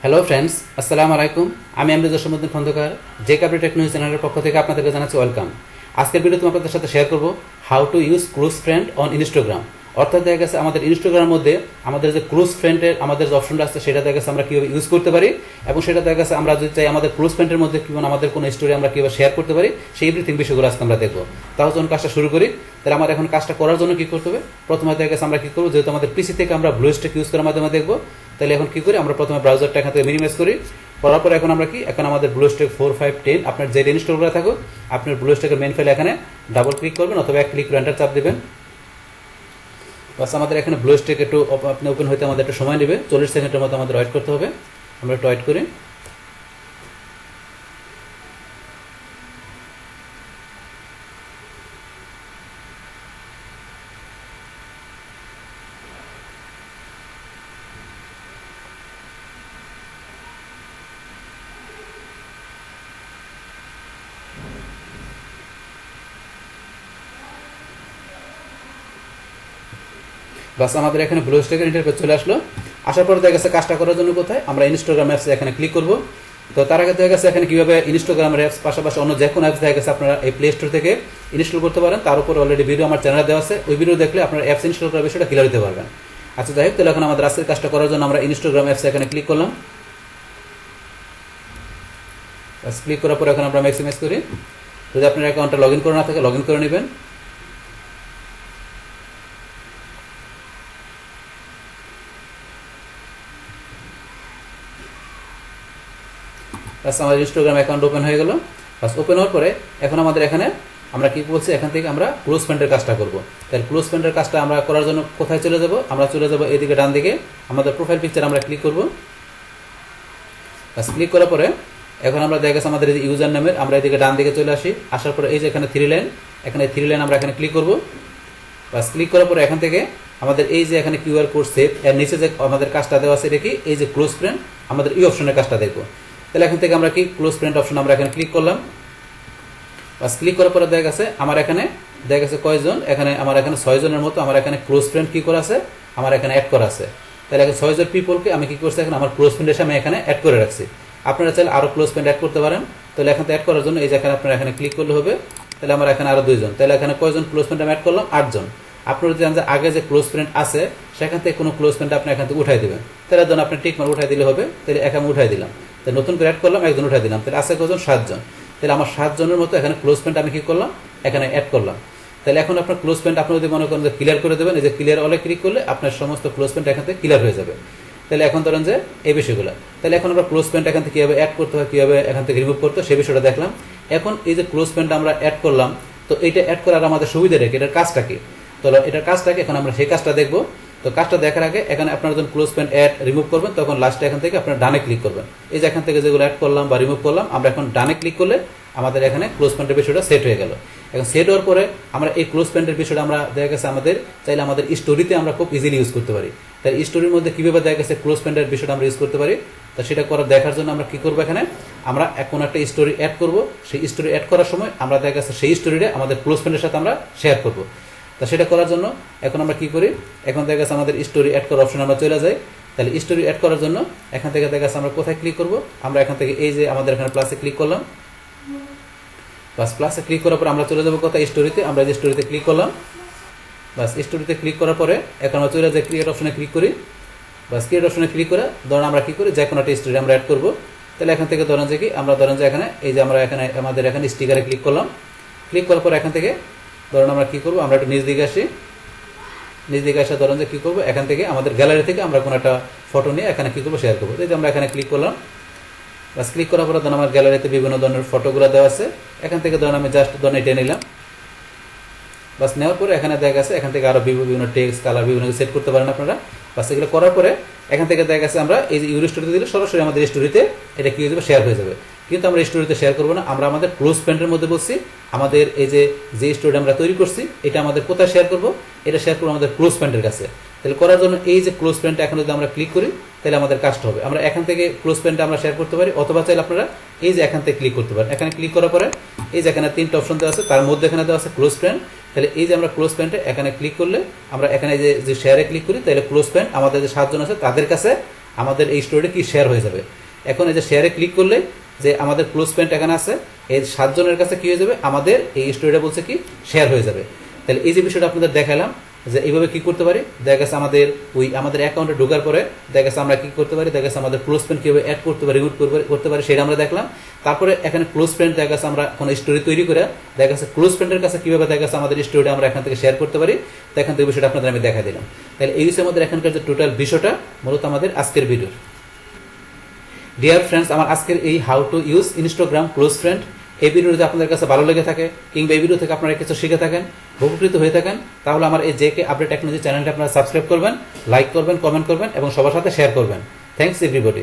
Hello friends, আসসালামু আলাইকুম। আমি জসীমউদ্দিন খন্দকার, জে কাবরি টেকনোলজি চ্যানেলের পক্ষ থেকে আপনাদেরকে জানাচ্ছি ওয়েলকাম। আজকের ভিডিওতে আমি আপনাদের সাথে শেয়ার করব how to use close friend on Instagram. অর্থাৎ দেখা গেছে আমাদের ইনস্টাগ্রামের মধ্যে আমাদের যে ক্লোজ ফ্রেন্ডের আমাদের যে অপশনটা আছে সেটা দেখা গেছে আমরা কীভাবে ইউজ করতে পারি, এবং সেটা দেখা গেছে আমরা যদি চাই আমাদের ক্লোজ ফ্রেন্ডের মধ্যে কীভাবে আমাদের কোনো স্টোরি আমরা কীভাবে শেয়ার করতে পারি, সেই এভরিথিং বিষয়গুলো আজকে আমরা দেখবো। তাহলে যখন কাজটা শুরু করি, তাহলে আমার এখন কাজটা করার জন্য কী করতে হবে, প্রথমে দেখা গেছে আমরা কী করবো, যেহেতু আমাদের পিসি থেকে আমরা ব্লুস্ট্যাক ইউজ করার মাধ্যমে দেখবো, তাহলে এখন কী করি, আমরা প্রথমে ব্রাউজারটা এখান থেকে মিনিমাইজ করি। করার পর এখন আমরা কি, এখন আমাদের ব্লুস্ট্যাক 4, 5, 10 আপনার যে ইনস্টল করা থাকুক, আপনার ব্লুস্ট্যাকের মেন ফাইলে এখানে ডাবল ক্লিক করবেন অথবা এক ক্লিক করে এন্টার চাপ দেবেন। বাস আমাদের এখানে ব্লুস্ট্যাক একটু আপনি ওপেন হইতে আমাদের একটু সময় নেবে, 40 সেকেন্ডের মতো আমাদের ওয়েট করতে হবে। আমরা একটু ওয়েট করি। বাস আমাদের এখানে ব্লুস্ট্যাকের ইন্টারফেস চলে আসলো। আসার পর দেখা গেছে কাজটা করার জন্য কোথায়, আমরা ইনস্টাগ্রাম অ্যাপস এখানে ক্লিক করব। তো তার আগে দেখা গেছে এখানে কীভাবে ইনস্টাগ্রাম অ্যাপস পাশাপাশি অন্য যে কোনো অ্যাপস দেখা গেছে আপনারা এই প্লে স্টোর থেকে ইনস্টল করতে পারেন। তার উপর অলরেডি ভিডিও আমার চ্যানেলে দেওয়া আছে, ওই ভিডিও দেখলে আপনার অ্যাপস ইনস্টল করার বিষয়টা ক্লিয়ার দিতে পারবেন। আচ্ছা যাই হোক, তাহলে এখন আমাদের আজকের কাজটা করার জন্য আমরা ইনস্টাগ্রাম অ্যাপস এখানে ক্লিক করলাম। বাস ক্লিক করার পর এখন আমরা ম্যাক্সিমাইজ করি। যদি আপনার অ্যাকাউন্টটা লগ ইন করে না থাকে, লগ ইন করে নেবেন। বাস আমার ইনস্টাগ্রাম অ্যাকাউন্ট ওপেন হয়ে গেল। বাস ওপেন হওয়ার পরে এখন আমাদের এখানে আমরা কি বলছি, এখান থেকে আমরা ক্লোজ ফ্রেন্ডের কাজটা করব। তাহলে ক্লোজ ফ্রেন্ডের কাজটা আমরা করার জন্য কোথায় চলে যাব, আমরা চলে যাব এদিকে ডান দিকে, আমাদের প্রোফাইল পিকচার আমরা ক্লিক করব। বাস ক্লিক করার পরে এখন আমরা দেখা গেছে আমাদের এই ইউজার নেমের আমরা এদিকে ডান দিকে চলে আসি। আসার পরে এই যে এখানে 3 লাইন, এখানে 3 লাইন আমরা এখানে ক্লিক করব। বাস ক্লিক করার পরে এখান থেকে আমাদের এই যে এখানে কিউআর কোড সেভ, এর নিচে যে আমাদের কাজটা দেওয়া আছে এটা কি, এই যে ক্লোজ ফ্রেন্ড, আমাদের এই অপশনের কাজটা দেখবো। তাহলে এখান থেকে আমরা কি ক্লোজ ফ্রেন্ড অপশন আমরা এখানে ক্লিক করলাম। বাস ক্লিক করার পরে দেখা গেছে আমার এখানে দেখা গেছে কয়জন, এখানে আমার এখানে 6 জনের মতো আমার এখানে ক্লোজ ফ্রেন্ড কি করা আছে, আমার এখানে অ্যাড করা আছে। তাহলে এখন 6 জন পিপলকে আমি কি করছি, এখন আমার ক্লোজ ফ্রেন্ডের সামনে এখানে অ্যাড করে রাখছি। আপনারা চাইলে আরো ক্লোজ ফ্রেন্ড অ্যাড করতে পারেন। তাহলে এখান থেকে অ্যাড করার জন্য এই যে এখানে আপনারা এখানে ক্লিক করলে হবে। তাহলে আমার এখানে আরো 2 জন, তাহলে এখানে কয়জন ক্লোজ ফ্রেন্ড আমি অ্যাড করলাম, 8 জন। আপনারা যদি জানেন আগে যে ক্লোজ ফ্রেন্ড আছে সেখান থেকে কোনো ক্লোজ ফ্রেন্ড আপনি এখান থেকে উঠাই দেবেন, তাহলে ধরুন আপনি টিক মার্ক উঠাই দিলে হবে। তাহলে এখানে উঠাই দিলাম, তাহলে নতুন করে অ্যাড করলাম, একজন উঠাই দিলাম, তাহলে আছে কজন, 7 জন। তাহলে আমার 7 জনের মতো এখানে ক্লোজ ফ্রেন্ড আমি কি করলাম, এখানে অ্যাড করলাম। তাহলে এখন আপনার ক্লোজ ফ্রেন্ড আপনি যদি মনে করেন যে ক্লিয়ার করে দেবেন, এই যে ক্লিয়ার অলে ক্লিক করলে আপনার সমস্ত ক্লোজ ফ্রেন্ড এখান থেকে ক্লিয়ার হয়ে যাবে। তাহলে এখন ধরেন যে এই বিষয়গুলো, তাহলে এখন আমরা ক্লোজ ফ্রেন্ড এখান থেকে কীভাবে অ্যাড করতে হয়, কীভাবে এখান থেকে রিমুভ করতে হয় সেই বিষয়টা দেখলাম। এখন এই যে ক্লোজ ফ্রেন্ড আমরা অ্যাড করলাম, তো এইটা অ্যাড করার আমাদের সুবিধা রেখে এটার কাজটা কি, তো এটার কাজটাকে এখন আমরা সেই কাজটা দেখবো। তো কাজটা দেখার আগে এখানে আপনারা যখন ক্লোজ ফ্রেন্ড অ্যাড রিমুভ করবেন, তখন লাস্টে এখান থেকে আপনারা ডানে ক্লিক করবেন। এই যে এখান থেকে যেগুলো অ্যাড করলাম বা রিমুভ করলাম, আমরা এখন ডানে ক্লিক করলে আমাদের এখানে ক্লোজ ফ্রেন্ডের বিষয়টা সেট হয়ে গেল। এখন সেট হওয়ার পরে আমরা এই ক্লোজ ফ্রেন্ডের বিষয়টা আমরা দেখা গেছে আমাদের চাইলে আমাদের স্টোরিতে আমরা খুব ইজিলি ইউজ করতে পারি। তাই স্টোরির মধ্যে কীভাবে দেখা গেছে ক্লোজ ফ্রেন্ডের বিষয়টা আমরা ইউজ করতে পারি, তা সেটা দেখার জন্য আমরা কি করবো, এখানে আমরা এখন একটা স্টোরি অ্যাড করব। সেই স্টোরি অ্যাড করার সময় আমরা দেখা গেছে সেই স্টোরিটা আমাদের ক্লোজ ফ্রেন্ডের সাথে আমরা শেয়ার করবো। তা সেটা করার জন্য এখন আমরা কি করি, এখন দেখা গেছে আমাদের স্টোরি অ্যাড করার অপশন আমরা চলে যাই। তাহলে স্টোরি অ্যাড করার জন্য এখান থেকে দেখা গেছে আমরা কোথায় ক্লিক করব, আমরা এখান থেকে এই যে আমাদের এখানে প্লাসে ক্লিক করলাম। বাস প্লাসে ক্লিক করার পর আমরা চলে যাবো কোথায়, স্টোরিতে। আমরা যে স্টোরিতে ক্লিক করলাম, বাস স্টোরিতে ক্লিক করার পরে এখন আমরা চলে যাই ক্রিয়েট অপশনে ক্লিক করি। বাস ক্রিয়েট অপশনে ক্লিক করে ধরেন আমরা কি করি, যে কোনো একটা স্টোরি আমরা অ্যাড করবো। তাহলে এখান থেকে ধরেন যে কি, আমরা ধরেন যে এখানে এই যে আমরা এখানে আমাদের এখানে স্টিকারে ক্লিক করলাম। ক্লিক করার পর এখান থেকে ধরেন আমরা কি করবো, আমরা একটু নিচ দিকে আসি। নিচ দিকে আসা ধরেন যে কি করবো, এখান থেকে আমাদের গ্যালারি থেকে আমরা কোনো একটা ফটো নিয়ে এখানে কি করবো, শেয়ার করবো। এই যে আমরা এখানে ক্লিক করলাম। বাস ক্লিক করার পরে ধরেন আমার গ্যালারিতে বিভিন্ন ধরনের ফটোগুলো দেওয়া আছে। এখান থেকে ধরেন আমি জাস্ট ধরেন এটা নিলাম। বাস নেওয়ার পরে এখানে দেখা গেছে এখান থেকে আরো বিভিন্ন টেক্সট কালার বিভিন্ন সেট করতে পারেন আপনারা। বাস এগুলো করার পরে এখান থেকে দেখা গেছে আমরা এই যে ইউর স্টোরিতে দিলে সরাসরি আমাদের স্টোরিতে এটা কি হয়ে যাবে, শেয়ার হয়ে যাবে। কিন্তু আমরা স্টোরিতে শেয়ার করবো না, আমরা আমাদের ক্লোজ ফ্রেন্ডের মধ্যে বলছি আমাদের এই যে স্টোরি আমরা তৈরি করছি এটা আমাদের কোথায় শেয়ার করবো, এটা শেয়ার করবো আমাদের ক্লোজ ফ্রেন্ডের কাছে। তাহলে করার জন্য এই যে ক্লোজ ফ্রেন্ডটা এখন যদি আমরা ক্লিক করি, তাহলে আমাদের কাজটা হবে আমরা এখান থেকে ক্লোজ ফ্রেন্ডটা আমরা শেয়ার করতে পারি, অথবা চাইলে আপনারা এই যে এখান থেকে ক্লিক করতে পারেন। এখানে ক্লিক করার পরে এই যে এখানে 3টা অপশন দেওয়া আছে, তার মধ্যে এখানে দেওয়া আছে ক্লোজ ফ্রেন্ড। তাহলে এই যে আমরা ক্লোজ ফ্রেন্ডে এখানে ক্লিক করলে আমরা এখানে যে শেয়ারে ক্লিক করি, তাহলে ক্লোজ ফ্রেন্ড আমাদের যে 7 জন আছে তাদের কাছে আমাদের এই স্টোরিটা কি শেয়ার হয়ে যাবে। এখন এই যে শেয়ারে ক্লিক করলে যে আমাদের ক্লোজ ফ্রেন্ড এখানে আছে, এই 7 জনের কাছে কি হয়ে যাবে, আমাদের এই স্টোরিটা বলছে কি শেয়ার হয়ে যাবে। তাহলে এই যে বিষয়টা আপনাদের দেখালাম যে এইভাবে কি করতে পারি, দেখা গেছে আমাদের অ্যাকাউন্টে ঢোকার পরে দেখা গেছে আমরা কি করতে পারি, দেখা গেছে আমাদের ক্লোজ ফ্রেন্ড কিভাবে অ্যাড করতে পারি, রিমুভ করতে পারি সেটা আমরা দেখলাম। তারপরে এখানে ক্লোজ ফ্রেন্ড দেখা গেছে আমরা কোনো স্টোরি তৈরি করে দেখা গেছে ক্লোজ ফ্রেন্ডের কাছে কিভাবে দেখা গেছে আমাদের স্টোরিটা আমরা এখান থেকে শেয়ার করতে পারি, তো এখান থেকে বিষয়টা আপনাদের আমি দেখা দিলাম। তাহলে এই বিষয়ের মধ্যে এখানকার যে টোটাল বিষয়টা মূলত আমাদের আজকের ভিডিও। ডিয়ার ফ্রেন্ডস, আমার আজকের এই how to use Instagram close friend এই ভিডিও যদি আপনাদের কাছে ভালো লেগে থাকে কিংবা এই ভিডিও থেকে আপনারা কিছু শিখে থাকেন, উপকৃত হয়ে থাকেন, তাহলে আমার এই জেকে আপডেট টেকনোলজি চ্যানেলটা আপনারা সাবস্ক্রাইব করবেন, লাইক করবেন, কমেন্ট করবেন এবং সবার সাথে শেয়ার করবেন। Thanks everybody.